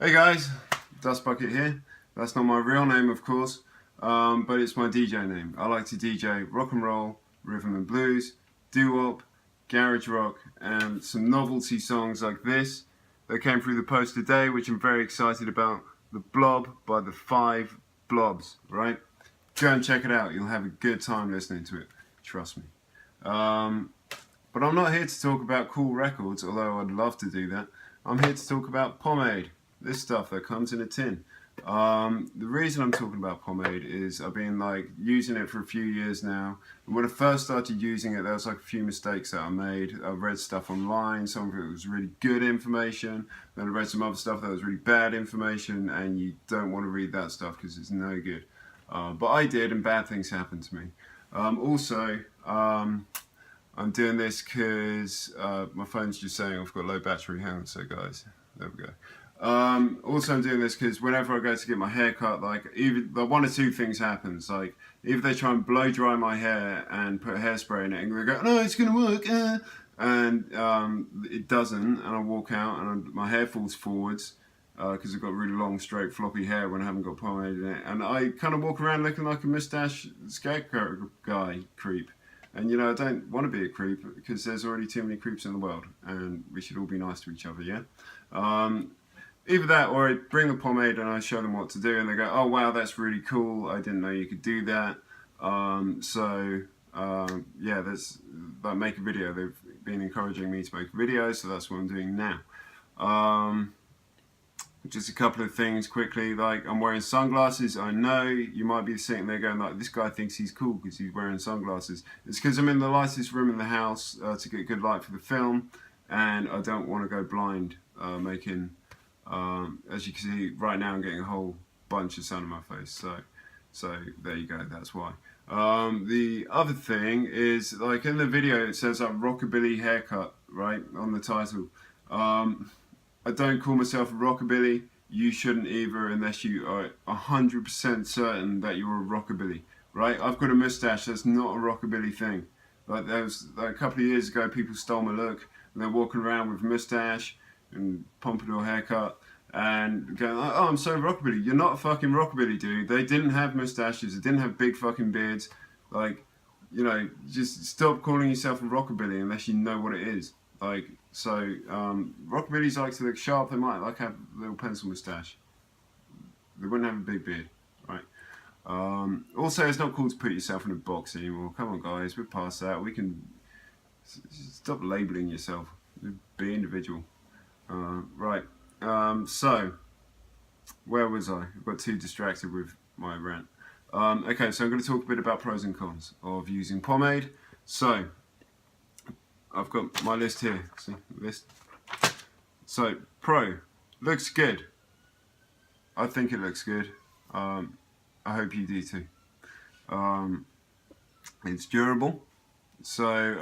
Hey guys, Dust Bucket here. That's not my real name, of course, but it's my DJ name. I like to DJ rock and roll, rhythm and blues, doo-wop, garage rock, and some novelty songs like this that came through the post today, which I'm very excited about. The Blob by the Five Blobs, right? Go and check it out. You'll have a good time listening to it. Trust me. But I'm not here to talk about cool records, although I'd love to do that. I'm here to talk about Pomade. This stuff that comes in a tin. The reason I'm talking about Pomade is I've been using it for a few years now. And when I first started using it, there was a few mistakes that I made. I read stuff online, some of it was really good information. Then I read some other stuff that was really bad information, and you don't want to read that stuff because it's no good. But I did, and bad things happened to me. I'm doing this because my phone's just saying I've got low battery. Hang on a sec, guys. There we go. Also, I'm doing this because whenever I go to get my hair cut, one or two things happens. Either they try and blow dry my hair and put hairspray in it, and they go, "No, it's gonna work," and it doesn't, and I walk out, and my hair falls forwards because I've got really long, straight, floppy hair when I haven't got pomade in it, and I kind of walk around looking like a mustache scarecrow guy creep. And you know, I don't want to be a creep because there's already too many creeps in the world, and we should all be nice to each other, yeah? Either that, or I bring the pomade and I show them what to do, and they go, "Oh wow, that's really cool. I didn't know you could do that." Yeah, make a video. They've been encouraging me to make a video, so that's what I'm doing now. Just a couple of things quickly. I'm wearing sunglasses. I know you might be sitting there going this guy thinks he's cool because he's wearing sunglasses. It's because I'm in the lightest room in the house to get good light for the film, and I don't want to go blind as you can see right now, I'm getting a whole bunch of sun on my face, so there you go, that's why. The other thing is, in the video it says Rockabilly haircut, right, on the title. I don't call myself a Rockabilly. You shouldn't either unless you are 100% certain that you're a Rockabilly, right? I've got a mustache, that's not a Rockabilly thing. There was a couple of years ago, people stole my look, and they're walking around with a mustache and Pompadour haircut and going, "Oh, I'm so Rockabilly." You're not a fucking Rockabilly, dude. They didn't have mustaches, they didn't have big fucking beards. Just stop calling yourself a Rockabilly unless you know what it is. Rockabilly's to look sharp. They might have a little pencil mustache. They wouldn't have a big beard, right? Also, it's not cool to put yourself in a box anymore. Come on, guys, we're past that. We can stop labeling yourself. Be individual. Right. So, where was I? I got too distracted with my rant. Okay, so I'm going to talk a bit about pros and cons of using pomade. So, I've got my list here. See, list. So, pro, looks good. I think it looks good. I hope you do too. It's durable. So,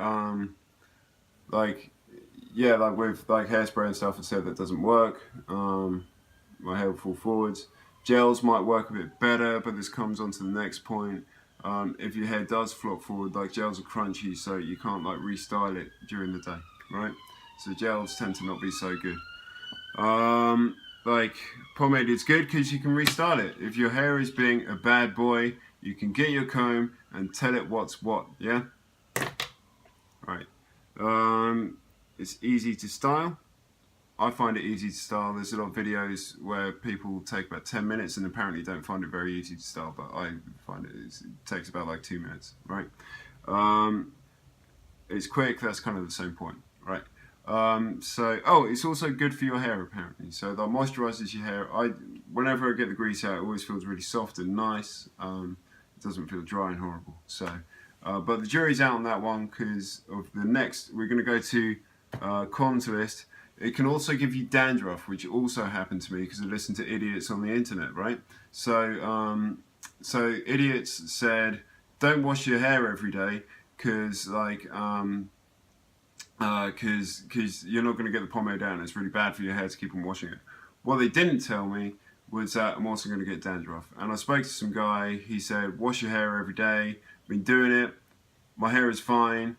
with hairspray and stuff, I said that doesn't work. My hair will fall forwards. Gels might work a bit better, but this comes on to the next point. If your hair does flop forward, gels are crunchy, so you can't restyle it during the day, right? So gels tend to not be so good. Pomade is good because you can restyle it. If your hair is being a bad boy, you can get your comb and tell it what's what, yeah? Right. It's easy to style. I find it easy to style. There's a lot of videos where people take about 10 minutes and apparently don't find it very easy to style, but I find it takes about 2 minutes, right? It's quick, that's kind of the same point, right? It's also good for your hair apparently. So that moisturizes your hair. Whenever I get the grease out, it always feels really soft and nice. It doesn't feel dry and horrible. So, but the jury's out on that one because of the next. We're going to go to cons list. It can also give you dandruff, which also happened to me because I listened to idiots on the internet, right? So idiots said, don't wash your hair every day because you're not going to get the pomade out and it's really bad for your hair to keep on washing it. What they didn't tell me was that I'm also going to get dandruff. And I spoke to some guy, he said, wash your hair every day. I've been doing it, my hair is fine.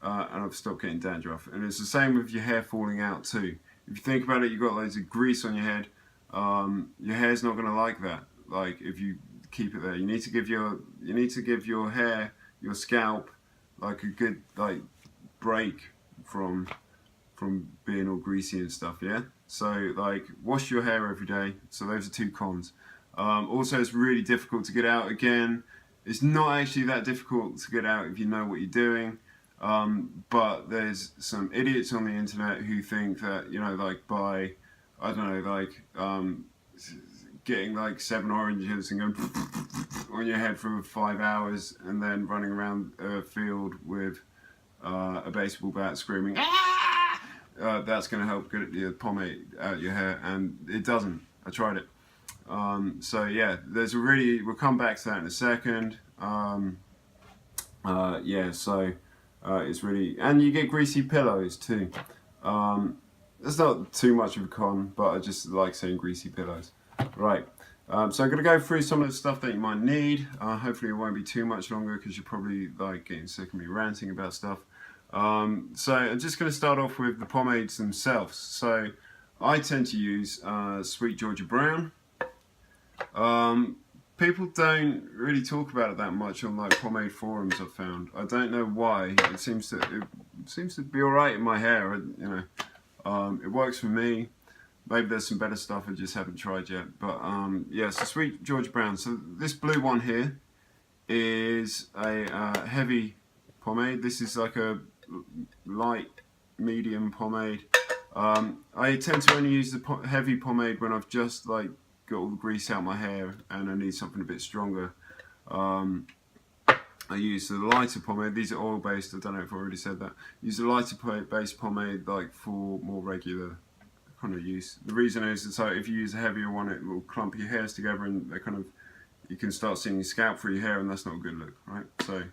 And I've stopped getting dandruff. And it's the same with your hair falling out too. If you think about it, you've got loads of grease on your head. your hair's not going to like that. Like if you keep it there, you need to give your hair, your scalp, like a good like break from being all greasy and stuff. Yeah. So like wash your hair every day. So those are two cons. Also, it's really difficult to get out again. It's not actually that difficult to get out if you know what you're doing. But there's some idiots on the internet who think that, you know, like by, I don't know, like getting like 7 oranges and going on your head for 5 hours and then running around a field with a baseball bat screaming, ah! That's going to help get the pomade out your hair, and it doesn't. I tried it. So yeah, we'll come back to that in a second. Yeah, so it's really, and you get greasy pillows too. It's not too much of a con, but I just like saying greasy pillows. Right, so I'm going to go through some of the stuff that you might need. Hopefully it won't be too much longer because you're probably like getting sick of me ranting about stuff. So I'm just going to start off with the pomades themselves. So I tend to use Sweet Georgia Brown. People don't really talk about it that much on like pomade forums. I've found. I don't know why. It seems to be alright in my hair. You know, it works for me. Maybe there's some better stuff I just haven't tried yet. But yeah, so Sweet Georgia Brown. So this blue one here is a heavy pomade. This is like a light medium pomade. I tend to only use the heavy pomade when I've just like got all the grease out my hair and I need something a bit stronger. I use the lighter pomade. These are oil based. I don't know if I already said that. Use the lighter based pomade like for more regular kind of use. The reason is it's like if you use a heavier one, it will clump your hairs together and they kind of, you can start seeing your scalp through your hair, and that's not a good look, right? So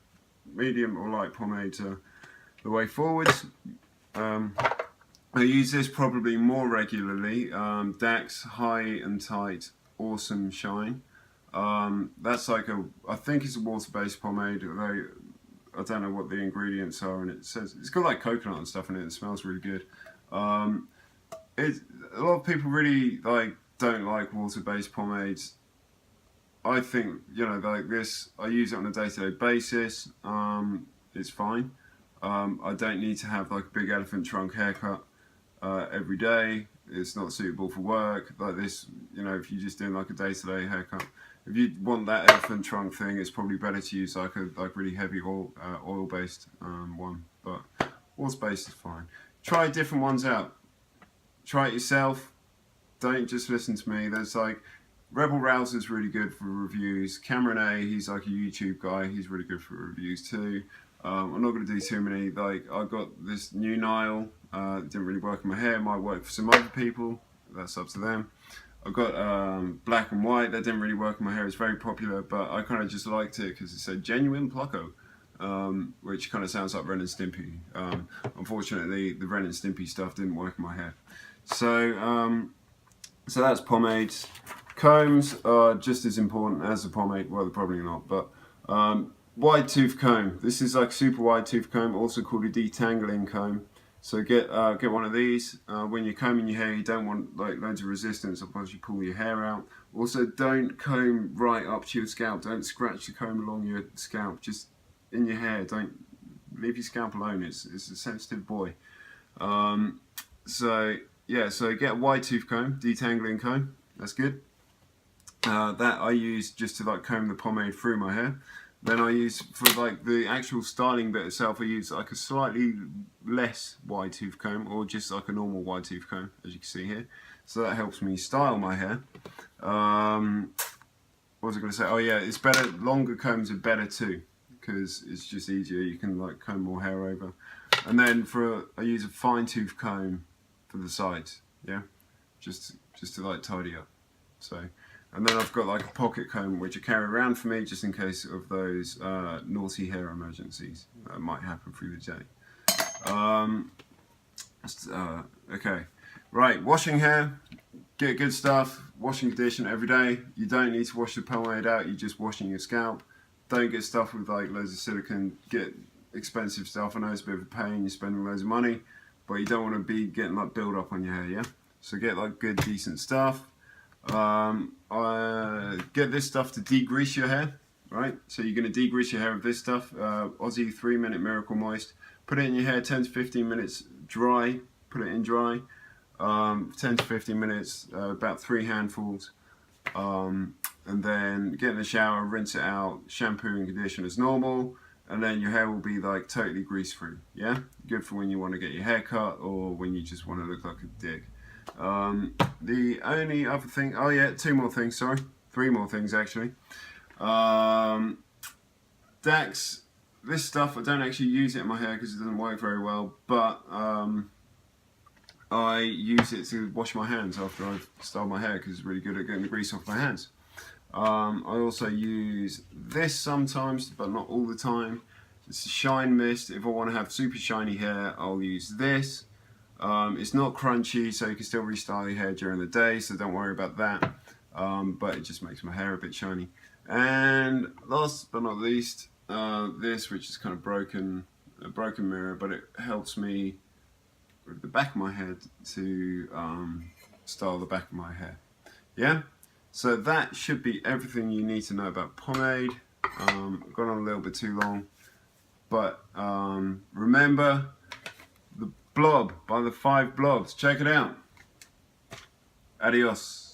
medium or light pomades are the way forwards. I use this probably more regularly. Dax High and Tight Awesome Shine. That's like I think it's a water-based pomade, although I don't know what the ingredients are, and it says it's got like coconut and stuff in it. It smells really good. A lot of people really don't like water-based pomades. I think, you know, like this, I use it on a day-to-day basis. It's fine. I don't need to have like a big elephant trunk haircut every day. It's not suitable for work. Like this, you know, if you're just doing like a day-to-day haircut, if you want that elephant trunk thing, it's probably better to use like a really heavy oil-based one. But water-based is fine. Try different ones out. Try it yourself. Don't just listen to me. There's like Rebel Rouser's really good for reviews. Cameron A, he's like a YouTube guy. He's really good for reviews too. I'm not going to do too many. Like I got this new Nile. Didn't really work in my hair. Might work for some other people. That's up to them. I've got Black and White. That didn't really work in my hair. It's very popular, but I kind of just liked it because it said genuine Plucko, which kind of sounds like Ren and Stimpy. Unfortunately, the Ren and Stimpy stuff didn't work in my hair. So, so that's pomades. Combs are just as important as the pomade. Well, they're probably not, but wide tooth comb. This is like super wide tooth comb, also called a detangling comb. So get one of these. When you're combing your hair, you don't want like loads of resistance, otherwise you pull your hair out. Also, don't comb right up to your scalp. Don't scratch the comb along your scalp. Just in your hair. Don't leave your scalp alone. It's a sensitive boy. So yeah, so get a wide tooth comb, detangling comb. That's good. That I use just to like comb the pomade through my hair. Then I use for like the actual styling bit itself, I use like a slightly less wide tooth comb, or just like a normal wide tooth comb, as you can see here. So that helps me style my hair. What was I going to say? Oh yeah, it's better. Longer combs are better too, because it's just easier. You can like comb more hair over. And then I use a fine tooth comb for the sides. Yeah, just to like tidy up. So. And then I've got like a pocket comb which I carry around for me just in case of those naughty hair emergencies that might happen through the day. Okay, right, washing hair, get good stuff, washing condition every day. You don't need to wash the pomade out, you're just washing your scalp. Don't get stuff with like loads of silicone, get expensive stuff. I know it's a bit of a pain, you're spending loads of money, but you don't want to be getting like build up on your hair, yeah? So get like good decent stuff. I get this stuff to degrease your hair, right? So you're going to degrease your hair with this stuff. Aussie 3-minute Miracle Moist. Put it in your hair 10 to 15 minutes dry. Put it in dry. 10 to 15 minutes, about 3 handfuls. And then get in the shower, rinse it out, shampoo and condition as normal. And then your hair will be like totally grease free. Yeah? Good for when you want to get your hair cut or when you just want to look like a dick. The only other thing, oh yeah, 2 more things, sorry. 3 more things actually. Dax, this stuff, I don't actually use it in my hair because it doesn't work very well, but I use it to wash my hands after I've styled my hair because it's really good at getting the grease off my hands. I also use this sometimes, but not all the time. It's a shine mist. If I want to have super shiny hair, I'll use this. It's not crunchy, so you can still restyle your hair during the day, so don't worry about that. But it just makes my hair a bit shiny. And last but not least, this, which is kind of a broken mirror, but it helps me with the back of my head to style the back of my hair. Yeah? So that should be everything you need to know about pomade. I've gone on a little bit too long, but remember the blob by the 5 blobs. Check it out. Adios.